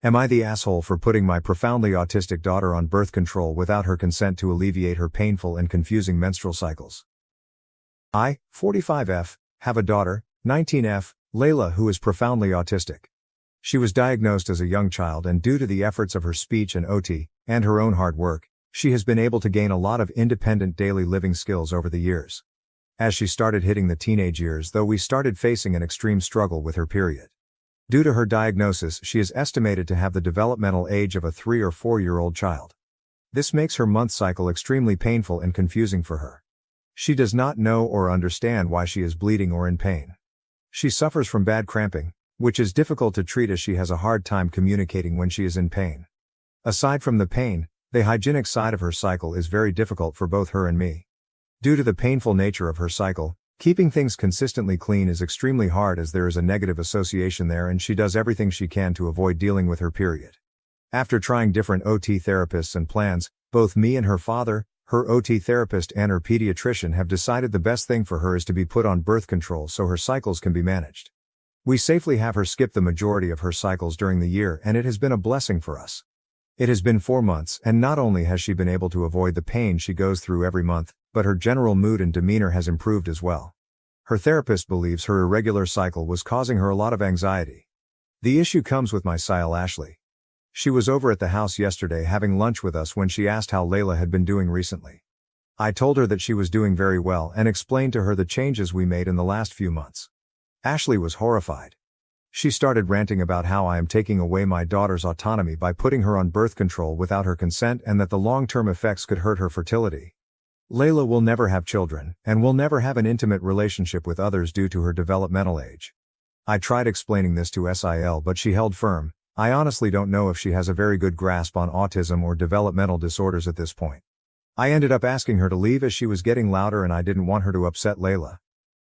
Am I the asshole for putting my profoundly autistic daughter on birth control without her consent to alleviate her painful and confusing menstrual cycles? I, 45F, have a daughter, 19F, Layla, who is profoundly autistic. She was diagnosed as a young child, and due to the efforts of her speech and OT, and her own hard work, she has been able to gain a lot of independent daily living skills over the years. As she started hitting the teenage years, though, we started facing an extreme struggle with her period. Due to her diagnosis, she is estimated to have the developmental age of a 3 or 4-year-old child. This makes her month cycle extremely painful and confusing for her. She does not know or understand why she is bleeding or in pain. She suffers from bad cramping, which is difficult to treat as she has a hard time communicating when she is in pain. Aside from the pain, the hygienic side of her cycle is very difficult for both her and me. Due to the painful nature of her cycle, keeping things consistently clean is extremely hard, as there is a negative association there, and she does everything she can to avoid dealing with her period. After trying different OT therapists and plans, both me and her father, her OT therapist and her pediatrician have decided the best thing for her is to be put on birth control so her cycles can be managed. We safely have her skip the majority of her cycles during the year, and it has been a blessing for us. It has been 4 months, and not only has she been able to avoid the pain she goes through every month, but her general mood and demeanor has improved as well. Her therapist believes her irregular cycle was causing her a lot of anxiety. The issue comes with my Sile Ashley. She was over at the house yesterday having lunch with us when she asked how Layla had been doing recently. I told her that she was doing very well and explained to her the changes we made in the last few months. Ashley was horrified. She started ranting about how I am taking away my daughter's autonomy by putting her on birth control without her consent, and that the long-term effects could hurt her fertility. Layla will never have children, and will never have an intimate relationship with others due to her developmental age. I tried explaining this to Sil, but she held firm. I honestly don't know if she has a very good grasp on autism or developmental disorders at this point. I ended up asking her to leave as she was getting louder, and I didn't want her to upset Layla.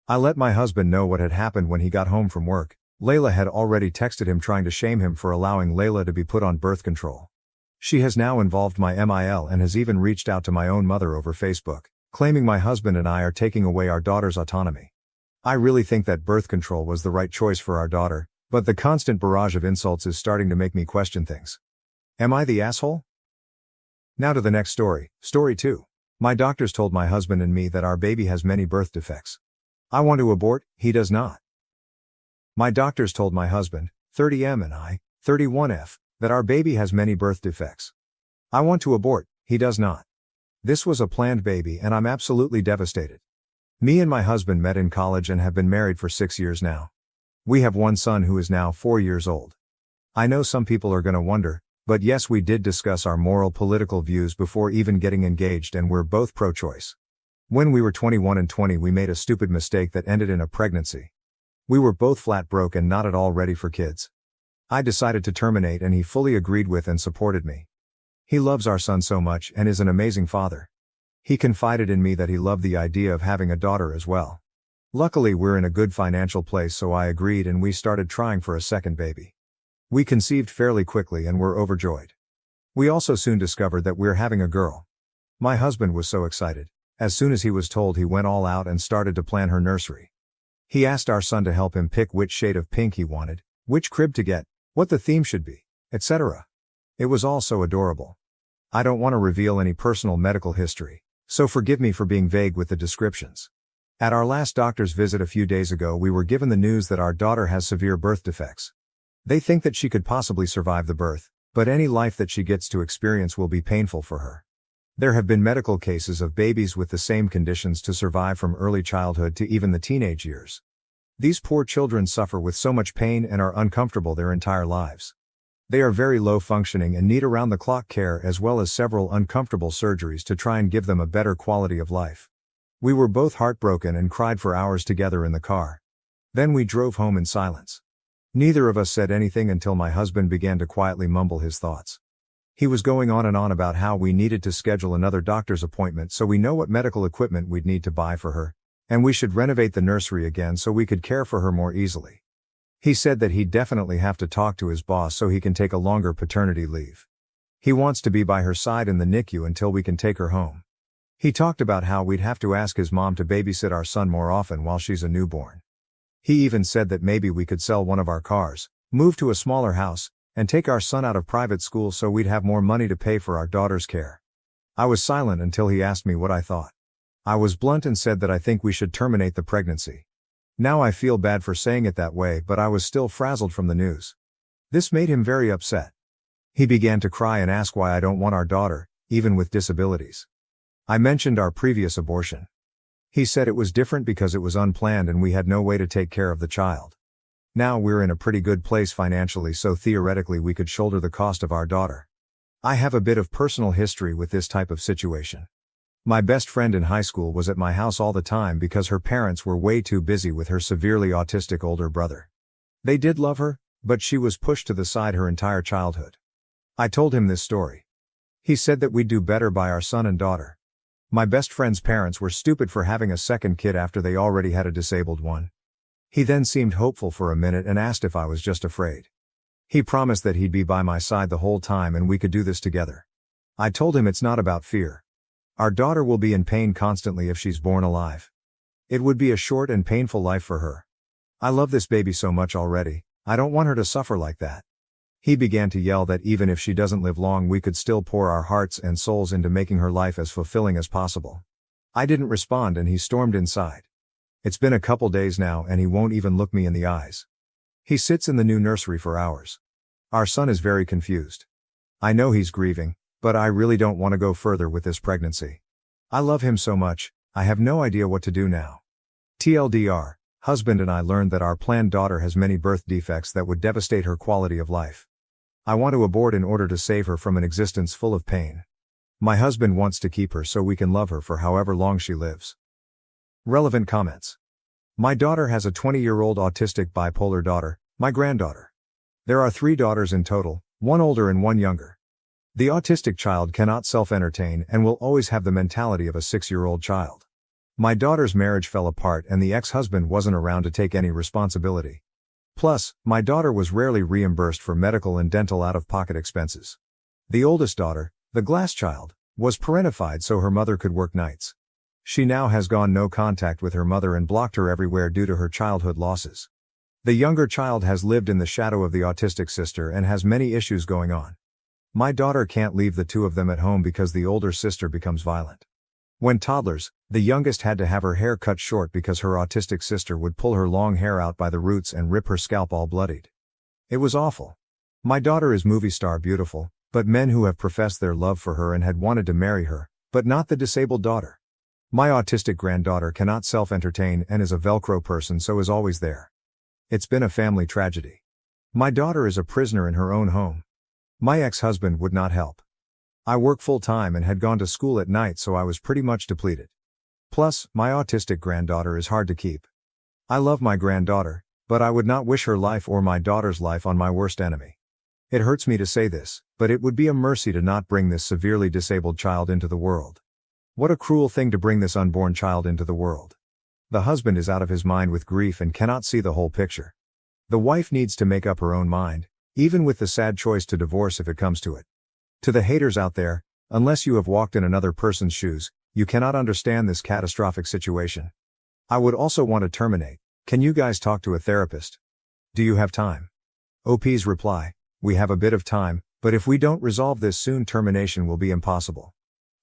I let my husband know what had happened when he got home from work. Layla had already texted him trying to shame him for allowing Layla to be put on birth control. She has now involved my MIL and has even reached out to my own mother over Facebook, claiming my husband and I are taking away our daughter's autonomy. I really think that birth control was the right choice for our daughter, but the constant barrage of insults is starting to make me question things. Am I the asshole? Now to the next story, story 2. My doctors told my husband and me that our baby has many birth defects. I want to abort, he does not. My doctors told my husband, 30M, and I, 31F, that our baby has many birth defects. I want to abort, he does not. This was a planned baby, and I'm absolutely devastated. Me and my husband met in college and have been married for 6 years now. We have one son who is now 4 years old. I know some people are gonna wonder, but yes, we did discuss our moral political views before even getting engaged, and we're both pro-choice. When we were 21 and 20, we made a stupid mistake that ended in a pregnancy. We were both flat broke and not at all ready for kids. I decided to terminate, and he fully agreed with and supported me. He loves our son so much and is an amazing father. He confided in me that he loved the idea of having a daughter as well. Luckily, we're in a good financial place, so I agreed, and we started trying for a second baby. We conceived fairly quickly and were overjoyed. We also soon discovered that we're having a girl. My husband was so excited. As soon as he was told, he went all out and started to plan her nursery. He asked our son to help him pick which shade of pink he wanted, which crib to get, what the theme should be, etc. It was all so adorable. I don't want to reveal any personal medical history, so forgive me for being vague with the descriptions. At our last doctor's visit a few days ago, we were given the news that our daughter has severe birth defects. They think that she could possibly survive the birth, but any life that she gets to experience will be painful for her. There have been medical cases of babies with the same conditions to survive from early childhood to even the teenage years. These poor children suffer with so much pain and are uncomfortable their entire lives. They are very low functioning and need around-the-clock care, as well as several uncomfortable surgeries to try and give them a better quality of life. We were both heartbroken and cried for hours together in the car. Then we drove home in silence. Neither of us said anything until my husband began to quietly mumble his thoughts. He was going on and on about how we needed to schedule another doctor's appointment so we know what medical equipment we'd need to buy for her, and we should renovate the nursery again so we could care for her more easily. He said that he'd definitely have to talk to his boss so he can take a longer paternity leave. He wants to be by her side in the NICU until we can take her home. He talked about how we'd have to ask his mom to babysit our son more often while she's a newborn. He even said that maybe we could sell one of our cars, move to a smaller house, and take our son out of private school so we'd have more money to pay for our daughter's care. I was silent until he asked me what I thought. I was blunt and said that I think we should terminate the pregnancy. Now I feel bad for saying it that way, but I was still frazzled from the news. This made him very upset. He began to cry and ask why I don't want our daughter, even with disabilities. I mentioned our previous abortion. He said it was different because it was unplanned and we had no way to take care of the child. Now we're in a pretty good place financially, so theoretically we could shoulder the cost of our daughter. I have a bit of personal history with this type of situation. My best friend in high school was at my house all the time because her parents were way too busy with her severely autistic older brother. They did love her, but she was pushed to the side her entire childhood. I told him this story. He said that we'd do better by our son and daughter. My best friend's parents were stupid for having a second kid after they already had a disabled one. He then seemed hopeful for a minute and asked if I was just afraid. He promised that he'd be by my side the whole time and we could do this together. I told him it's not about fear. Our daughter will be in pain constantly if she's born alive. It would be a short and painful life for her. I love this baby so much already, I don't want her to suffer like that. He began to yell that even if she doesn't live long we could still pour our hearts and souls into making her life as fulfilling as possible. I didn't respond and he stormed inside. It's been a couple days now and he won't even look me in the eyes. He sits in the new nursery for hours. Our son is very confused. I know he's grieving, but I really don't want to go further with this pregnancy. I love him so much, I have no idea what to do now. TLDR, husband and I learned that our planned daughter has many birth defects that would devastate her quality of life. I want to abort in order to save her from an existence full of pain. My husband wants to keep her so we can love her for however long she lives. Relevant comments. My daughter has a 20-year-old autistic bipolar daughter, my granddaughter. There are 3 daughters in total, one older and one younger. The autistic child cannot self-entertain and will always have the mentality of a 6-year-old child. My daughter's marriage fell apart and the ex-husband wasn't around to take any responsibility. Plus, my daughter was rarely reimbursed for medical and dental out-of-pocket expenses. The oldest daughter, the glass child, was parentified so her mother could work nights. She now has gone no contact with her mother and blocked her everywhere due to her childhood losses. The younger child has lived in the shadow of the autistic sister and has many issues going on. My daughter can't leave the 2 of them at home because the older sister becomes violent. When toddlers, the youngest had to have her hair cut short because her autistic sister would pull her long hair out by the roots and rip her scalp all bloodied. It was awful. My daughter is movie star beautiful, but men who have professed their love for her and had wanted to marry her, but not the disabled daughter. My autistic granddaughter cannot self-entertain and is a Velcro person so is always there. It's been a family tragedy. My daughter is a prisoner in her own home. My ex-husband would not help. I work full-time and had gone to school at night so I was pretty much depleted. Plus, my autistic granddaughter is hard to keep. I love my granddaughter, but I would not wish her life or my daughter's life on my worst enemy. It hurts me to say this, but it would be a mercy to not bring this severely disabled child into the world. What a cruel thing to bring this unborn child into the world. The husband is out of his mind with grief and cannot see the whole picture. The wife needs to make up her own mind, even with the sad choice to divorce if it comes to it. To the haters out there, unless you have walked in another person's shoes, you cannot understand this catastrophic situation. I would also want to terminate. Can you guys talk to a therapist? Do you have time? OP's reply, we have a bit of time, but if we don't resolve this soon termination will be impossible.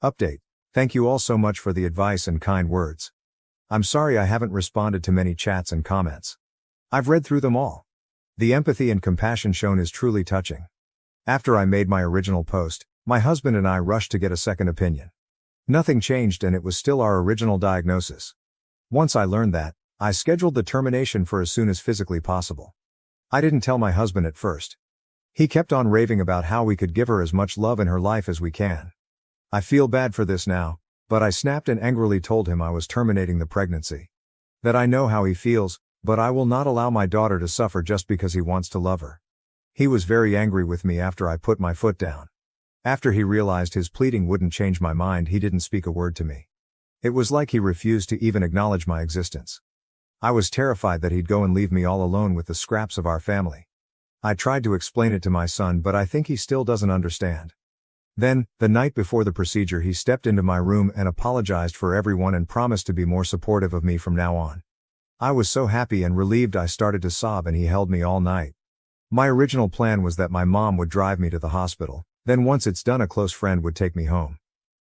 Update. Thank you all so much for the advice and kind words. I'm sorry I haven't responded to many chats and comments. I've read through them all. The empathy and compassion shown is truly touching. After I made my original post, my husband and I rushed to get a second opinion. Nothing changed and it was still our original diagnosis. Once I learned that, I scheduled the termination for as soon as physically possible. I didn't tell my husband at first. He kept on raving about how we could give her as much love in her life as we can. I feel bad for this now, but I snapped and angrily told him I was terminating the pregnancy. That I know how he feels, but I will not allow my daughter to suffer just because he wants to love her. He was very angry with me after I put my foot down. After he realized his pleading wouldn't change my mind, he didn't speak a word to me. It was like he refused to even acknowledge my existence. I was terrified that he'd go and leave me all alone with the scraps of our family. I tried to explain it to my son, but I think he still doesn't understand. Then, the night before the procedure, he stepped into my room and apologized for everyone and promised to be more supportive of me from now on. I was so happy and relieved I started to sob and he held me all night. My original plan was that my mom would drive me to the hospital, then once it's done a close friend would take me home.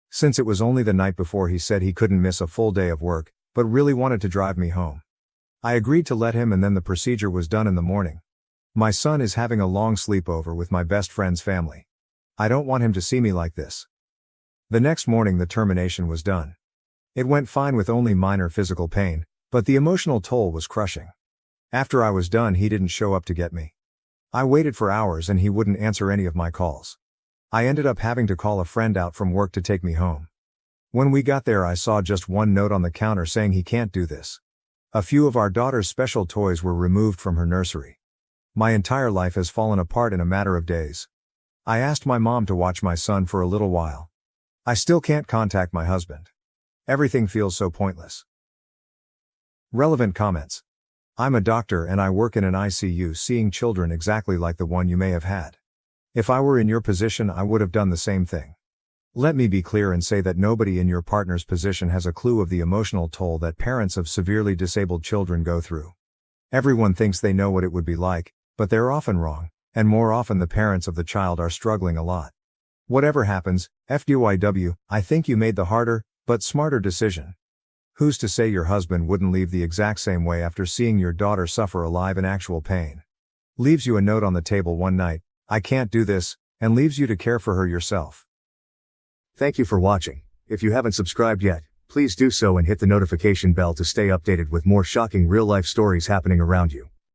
Since it was only the night before, he said he couldn't miss a full day of work, but really wanted to drive me home. I agreed to let him, and then the procedure was done in the morning. My son is having a long sleepover with my best friend's family. I don't want him to see me like this. The next morning the termination was done. It went fine with only minor physical pain, but the emotional toll was crushing. After I was done, he didn't show up to get me. I waited for hours and he wouldn't answer any of my calls. I ended up having to call a friend out from work to take me home. When we got there, I saw just one note on the counter saying he can't do this. A few of our daughter's special toys were removed from her nursery. My entire life has fallen apart in a matter of days. I asked my mom to watch my son for a little while. I still can't contact my husband. Everything feels so pointless. Relevant comments. I'm a doctor and I work in an ICU seeing children exactly like the one you may have had. If I were in your position, I would have done the same thing. Let me be clear and say that nobody in your partner's position has a clue of the emotional toll that parents of severely disabled children go through. Everyone thinks they know what it would be like, but they're often wrong, and more often the parents of the child are struggling a lot. Whatever happens, FYW, I think you made the harder, but smarter decision. Who's to say your husband wouldn't leave the exact same way after seeing your daughter suffer alive in actual pain? Leaves you a note on the table one night, "I can't do this," and leaves you to care for her yourself. Thank you for watching. If you haven't subscribed yet, please do so and hit the notification bell to stay updated with more shocking real-life stories happening around you.